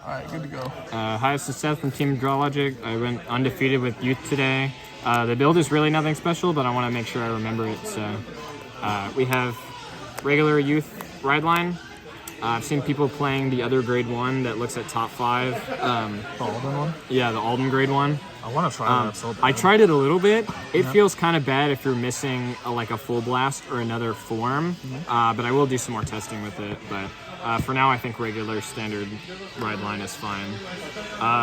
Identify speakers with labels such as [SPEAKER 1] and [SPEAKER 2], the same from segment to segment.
[SPEAKER 1] Alright, good to go.
[SPEAKER 2] Hi, this is Seth from Team Draw Logic. I went undefeated with Youth today. The build is really nothing special, but I want to make sure I remember it. So we have regular Youth ride line. I've seen people playing the other grade 1 that looks at top 5.
[SPEAKER 1] The Alden one?
[SPEAKER 2] Yeah, the Alden grade 1.
[SPEAKER 1] I want to try that so bad.
[SPEAKER 2] I tried it a little bit. It feels kind of bad if you're missing like a Fullblast or another form, but I will do some more testing with it. But for now, I think regular standard ride line is fine.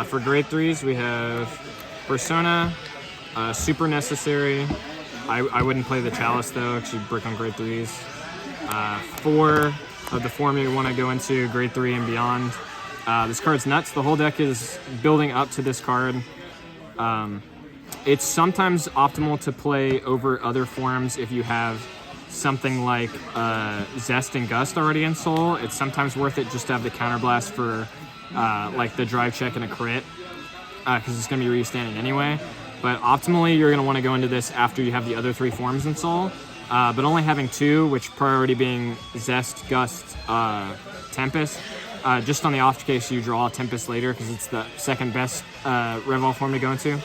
[SPEAKER 2] For grade 3s, we have Persona, super necessary. I wouldn't play the Chalice though, because you'd brick on grade 3s. 4 of the form you want to go into grade 3 and beyond. This card's nuts. The whole deck is building up to this card. It's sometimes optimal to play over other forms if you have something like Zest and Gust already in Soul. It's sometimes worth it just to have the Counterblast for like the drive check and a crit, because it's going to be restanding anyway. But optimally, you're going to want to go into this after you have the other 3 forms in Soul. But only having 2, which priority being Zest, Gust, Tempest. Just on the off case you draw Tempest later, because it's the second best Revol form to go into.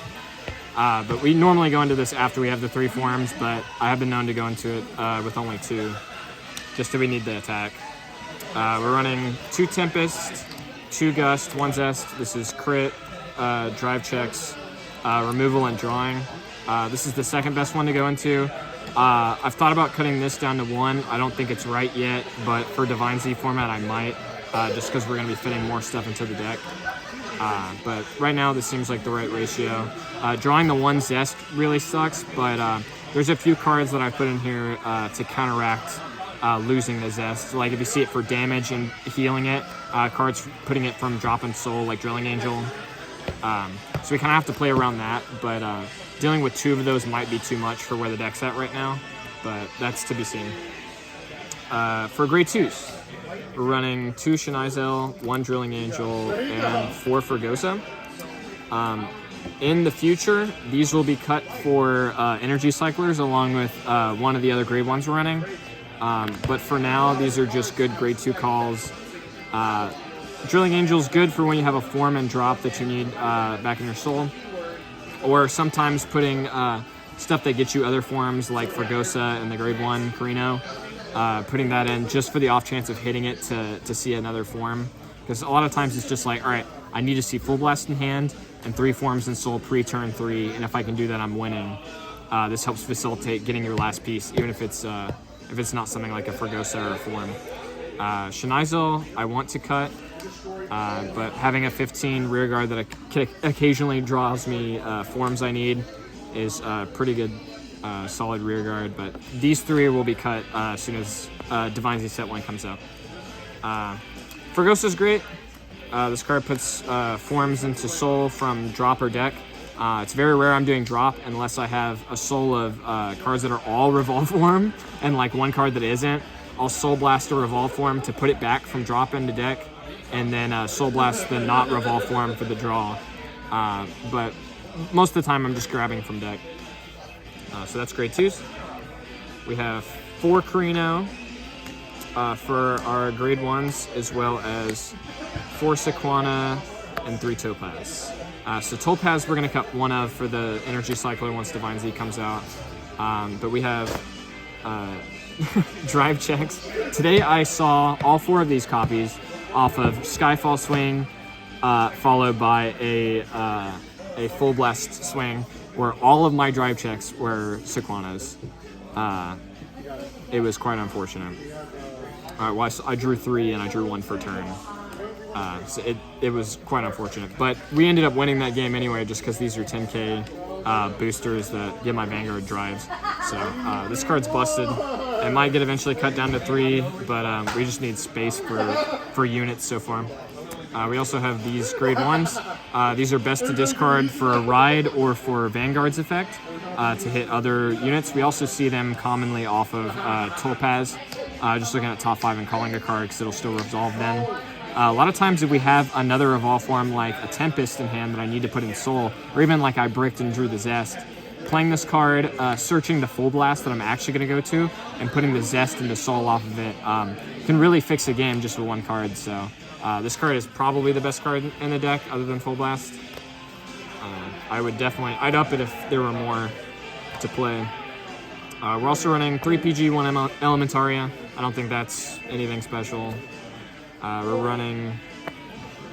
[SPEAKER 2] But we normally go into this after we have the 3 forms, but I have been known to go into it with only 2, just so we need the attack. We're running 2 Tempest, 2 Gust, 1 Zest. This is crit, drive checks, removal, and drawing. This is the second best one to go into. I've thought about cutting this down to 1. I don't think it's right yet, but for Divine Z format I might. Just because we're going to be fitting more stuff into the deck. But right now, this seems like the right ratio. Drawing the 1 Zest really sucks, but there's a few cards that I put in here to counteract losing the Zest. Like if you see it for damage and healing it, cards putting it from Drop and Soul, like Drilling Angel. So we kind of have to play around that, but dealing with 2 of those might be too much for where the deck's at right now, but that's to be seen. For grade 2s, we're running 2 Shinizel, 1 Drilling Angel, and 4 Fergosa. In the future, these will be cut for Energy Cyclers along with one of the other grade 1s we're running. But for now, these are just good grade 2 calls. Drilling Angel's good for when you have a form and drop that you need back in your Soul. Or sometimes putting stuff that gets you other forms like Fergosa and the grade 1 Carino. Putting that in just for the off chance of hitting it to see another form. Because a lot of times it's just like, all right, I need to see Fullblast in hand and 3 forms in Soul pre-turn 3, and if I can do that, I'm winning. This helps facilitate getting your last piece, even if it's not something like a Fergosa or a form. Shinizel, I want to cut, but having a 15 rear guard that occasionally draws me forms I need is pretty good. Solid rear guard, but these 3 will be cut as soon as Divine Z set 1 comes out. Fergosa's great. This card puts forms into Soul from drop or deck. It's very rare I'm doing drop unless I have a Soul of cards that are all Revolve form and like 1 card that isn't. I'll Soul Blast a Revolve form to put it back from drop into deck, and then Soul Blast the not Revolve form for the draw. But most of the time I'm just grabbing from deck. So that's grade 2s. We have 4 Carino for our grade 1s, as well as 4 Sequana and 3 Topaz. So Topaz we're going to cut 1 of for the Energy Cycler once Divine Z comes out. But we have drive checks. Today I saw all 4 of these copies off of Skyfall Swing, followed by a Fullblast Swing, where all of my drive checks were Sequanas. It was quite unfortunate. All right, well, I drew 3 and I drew 1 for turn. So it was quite unfortunate. But we ended up winning that game anyway, just because these are 10k boosters that get my Vanguard drives. So this card's busted. It might get eventually cut down to 3, but we just need space for units so far. We also have these grade 1s. These are best to discard for a ride or for Vanguard's effect to hit other units. We also see them commonly off of Topaz, just looking at top 5 and calling a card because it'll still resolve then. A lot of times if we have another Revolve form like a Tempest in hand that I need to put in Soul, or even like I bricked and drew the Zest, playing this card, searching the Fullblast that I'm actually going to go to, and putting the Zest into Soul off of it can really fix a game just with 1 card. So This card is probably the best card in the deck other than Fullblast. I'd up it if there were more to play. We're also running 3 PG, 1 Elementaria. I don't think that's anything special. We're running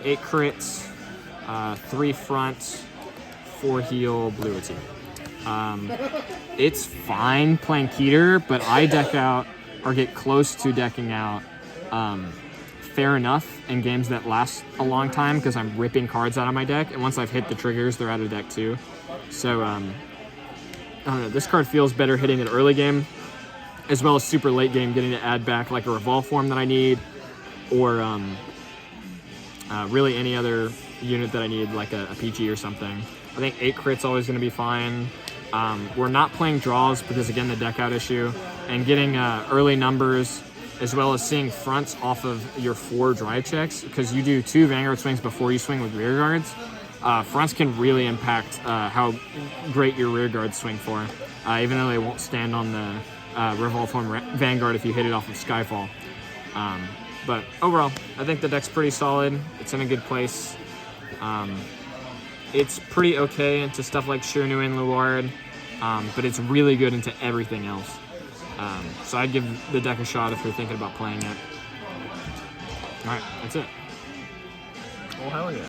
[SPEAKER 2] 8 crits, 3 front, 4 heal, blue team. It's fine playing Keter, but I deck out or get close to decking out fair enough in games that last a long time because I'm ripping cards out of my deck, and once I've hit the triggers, they're out of deck too. So I don't know, this card feels better hitting it early game, as well as super late game, getting to add back like a Revolve form that I need, or really any other unit that I need, like a PG or something. I think 8 crits always going to be fine. We're not playing draws because, again, the deck out issue, and getting early numbers, as well as seeing fronts off of your 4 drive checks, because you do 2 Vanguard swings before you swing with rear guards. Fronts can really impact how great your rear guards swing for, even though they won't stand on the Revolve form Vanguard if you hit it off of Skyfall. But overall, I think the deck's pretty solid. It's in a good place. It's pretty okay into stuff like Shirnu and Luard, but it's really good into everything else. So I'd give the deck a shot if you're thinking about playing it. Alright, that's it.
[SPEAKER 1] Well, hell yeah.